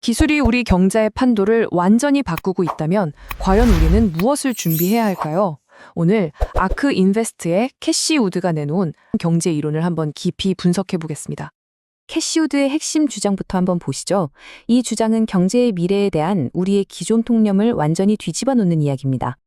기술이 우리 경제의 판도를 완전히 바꾸고 있다면 과연 우리는 무엇을 준비해야 할까요? 오늘 아크 인베스트의 캐시 우드가 내놓은 경제 이론을 한번 깊이 분석해 보겠습니다. 캐시우드의 핵심 주장부터 한번 보시죠. 이 주장은 경제의 미래에 대한 우리의 기존 통념을 완전히 뒤집어 놓는 이야기입니다.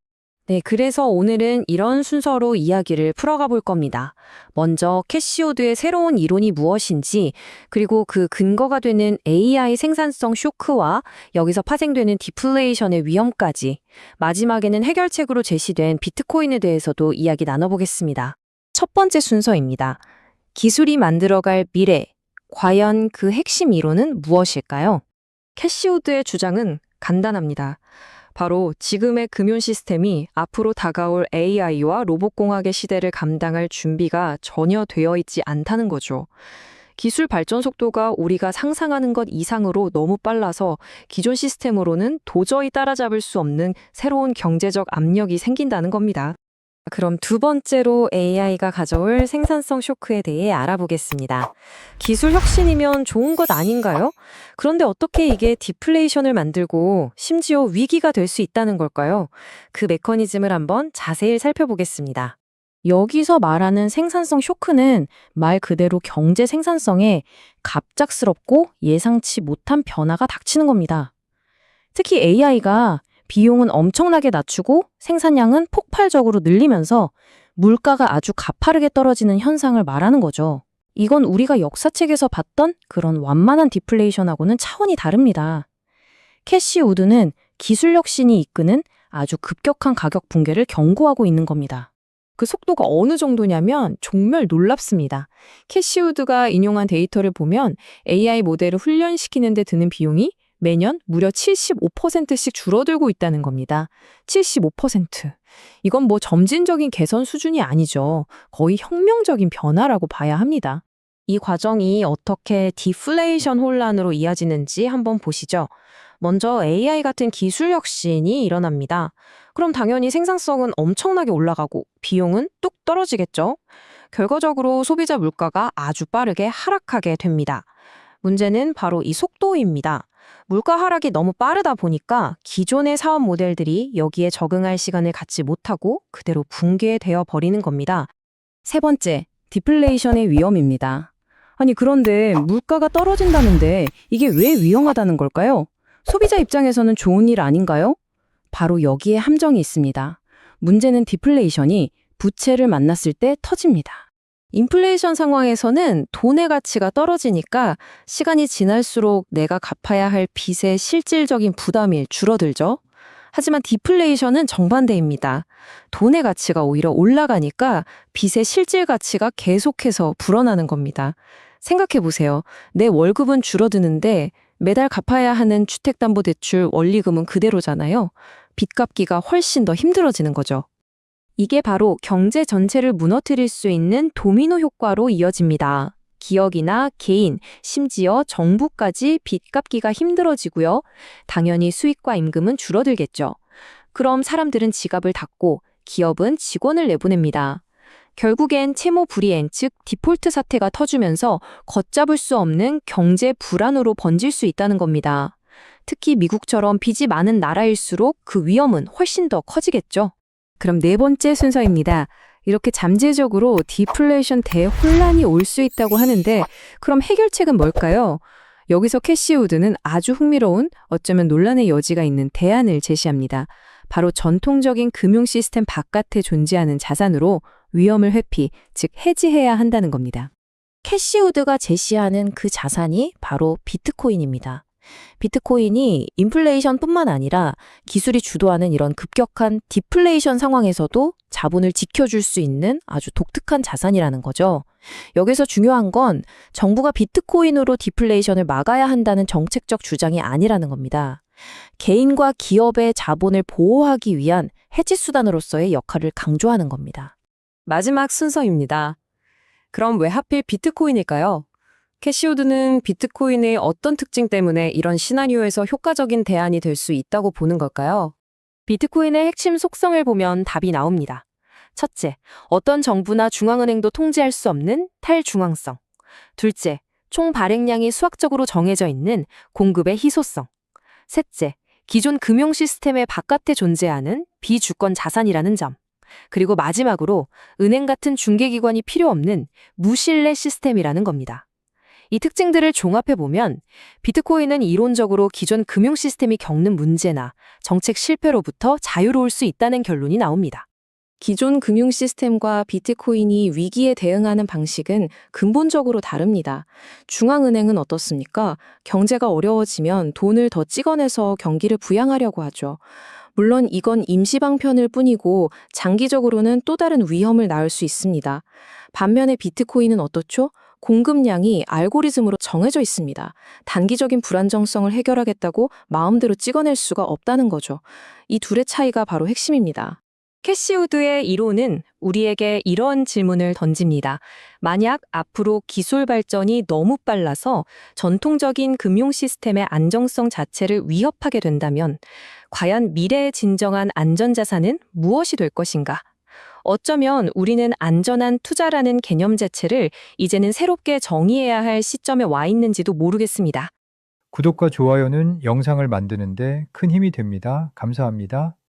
네, 그래서 오늘은 이런 순서로 이야기를 풀어가 볼 겁니다. 먼저 캐시우드의 새로운 이론이 무엇인지, 그리고 그 근거가 되는 AI 생산성 쇼크와 여기서 파생되는 디플레이션의 위험까지, 마지막에는 해결책으로 제시된 비트코인에 대해서도 이야기 나눠보겠습니다. 첫 번째 순서입니다. 기술이 만들어갈 미래. 과연 그 핵심 이론은 무엇일까요? 캐시우드의 주장은 간단합니다. 바로 지금의 금융 시스템이 앞으로 다가올 AI와 로봇공학의 시대를 감당할 준비가 전혀 되어 있지 않다는 거죠. 기술 발전 속도가 우리가 상상하는 것 이상으로 너무 빨라서 기존 시스템으로는 도저히 따라잡을 수 없는 새로운 경제적 압력이 생긴다는 겁니다. 그럼 두 번째로 AI가 가져올 생산성 쇼크에 대해 알아보겠습니다. 기술 혁신이면 좋은 것 아닌가요? 그런데 어떻게 이게 디플레이션을 만들고 심지어 위기가 될 수 있다는 걸까요? 그 메커니즘을 한번 자세히 살펴보겠습니다. 여기서 말하는 생산성 쇼크는 말 그대로 경제 생산성에 갑작스럽고 예상치 못한 변화가 닥치는 겁니다. 특히 AI가 비용은 엄청나게 낮추고 생산량은 폭발적으로 늘리면서 물가가 아주 가파르게 떨어지는 현상을 말하는 거죠. 이건 우리가 역사책에서 봤던 그런 완만한 디플레이션하고는 차원이 다릅니다. 캐시 우드는 기술 혁신이 이끄는 아주 급격한 가격 붕괴를 경고하고 있는 겁니다. 그 속도가 어느 정도냐면 정말 놀랍습니다. 캐시 우드가 인용한 데이터를 보면 AI 모델을 훈련시키는 데 드는 비용이 매년 무려 75%씩 줄어들고 있다는 겁니다. 75%. 이건 뭐 점진적인 개선 수준이 아니죠. 거의 혁명적인 변화라고 봐야 합니다. 이 과정이 어떻게 디플레이션 혼란으로 이어지는지 한번 보시죠. 먼저 AI 같은 기술 혁신이 일어납니다. 그럼 당연히 생산성은 엄청나게 올라가고 비용은 뚝 떨어지겠죠. 결과적으로 소비자 물가가 아주 빠르게 하락하게 됩니다. 문제는 바로 이 속도입니다. 물가 하락이 너무 빠르다 보니까 기존의 사업 모델들이 여기에 적응할 시간을 갖지 못하고 그대로 붕괴되어 버리는 겁니다. 세 번째, 디플레이션의 위험입니다. 아니 그런데 물가가 떨어진다는데 이게 왜 위험하다는 걸까요? 소비자 입장에서는 좋은 일 아닌가요? 바로 여기에 함정이 있습니다. 문제는 디플레이션이 부채를 만났을 때 터집니다. 인플레이션 상황에서는 돈의 가치가 떨어지니까 시간이 지날수록 내가 갚아야 할 빚의 실질적인 부담이 줄어들죠. 하지만 디플레이션은 정반대입니다. 돈의 가치가 오히려 올라가니까 빚의 실질 가치가 계속해서 불어나는 겁니다. 생각해 보세요. 내 월급은 줄어드는데 매달 갚아야 하는 주택담보대출 원리금은 그대로잖아요. 빚 갚기가 훨씬 더 힘들어지는 거죠. 이게 바로 경제 전체를 무너뜨릴 수 있는 도미노 효과로 이어집니다. 기업이나 개인, 심지어 정부까지 빚 갚기가 힘들어지고요. 당연히 수익과 임금은 줄어들겠죠. 그럼 사람들은 지갑을 닫고 기업은 직원을 내보냅니다. 결국엔 채무 불이행, 즉 디폴트 사태가 터지면서 걷잡을 수 없는 경제 불안으로 번질 수 있다는 겁니다. 특히 미국처럼 빚이 많은 나라일수록 그 위험은 훨씬 더 커지겠죠. 그럼 네 번째 순서입니다. 이렇게 잠재적으로 디플레이션 대혼란이 올 수 있다고 하는데 그럼 해결책은 뭘까요? 여기서 캐시 우드는 아주 흥미로운 어쩌면 논란의 여지가 있는 대안을 제시합니다. 바로 전통적인 금융 시스템 바깥에 존재하는 자산으로 위험을 회피, 즉 해지해야 한다는 겁니다. 캐시 우드가 제시하는 그 자산이 바로 비트코인입니다. 비트코인이 인플레이션뿐만 아니라 기술이 주도하는 이런 급격한 디플레이션 상황에서도 자본을 지켜줄 수 있는 아주 독특한 자산이라는 거죠. 여기서 중요한 건 정부가 비트코인으로 디플레이션을 막아야 한다는 정책적 주장이 아니라는 겁니다. 개인과 기업의 자본을 보호하기 위한 해지 수단으로서의 역할을 강조하는 겁니다. 마지막 순서입니다. 그럼 왜 하필 비트코인일까요? 캐시 우드는 비트코인의 어떤 특징 때문에 이런 시나리오에서 효과적인 대안이 될 수 있다고 보는 걸까요? 비트코인의 핵심 속성을 보면 답이 나옵니다. 첫째, 어떤 정부나 중앙은행도 통제할 수 없는 탈중앙성. 둘째, 총 발행량이 수학적으로 정해져 있는 공급의 희소성. 셋째, 기존 금융 시스템의 바깥에 존재하는 비주권 자산이라는 점. 그리고 마지막으로 은행 같은 중개기관이 필요 없는 무신뢰 시스템이라는 겁니다. 이 특징들을 종합해보면 비트코인은 이론적으로 기존 금융 시스템이 겪는 문제나 정책 실패로부터 자유로울 수 있다는 결론이 나옵니다. 기존 금융 시스템과 비트코인이 위기에 대응하는 방식은 근본적으로 다릅니다. 중앙은행은 어떻습니까? 경제가 어려워지면 돈을 더 찍어내서 경기를 부양하려고 하죠. 물론 이건 임시방편일 뿐이고 장기적으로는 또 다른 위험을 낳을 수 있습니다. 반면에 비트코인은 어떻죠? 공급량이 알고리즘으로 정해져 있습니다. 단기적인 불안정성을 해결하겠다고 마음대로 찍어낼 수가 없다는 거죠. 이 둘의 차이가 바로 핵심입니다. 캐시우드의 이론은 우리에게 이런 질문을 던집니다. 만약 앞으로 기술 발전이 너무 빨라서 전통적인 금융 시스템의 안정성 자체를 위협하게 된다면 과연 미래의 진정한 안전자산은 무엇이 될 것인가? 어쩌면 우리는 안전한 투자라는 개념 자체를 이제는 새롭게 정의해야 할 시점에 와 있는지도 모르겠습니다. 구독과 좋아요는 영상을 만드는데 큰 힘이 됩니다. 감사합니다.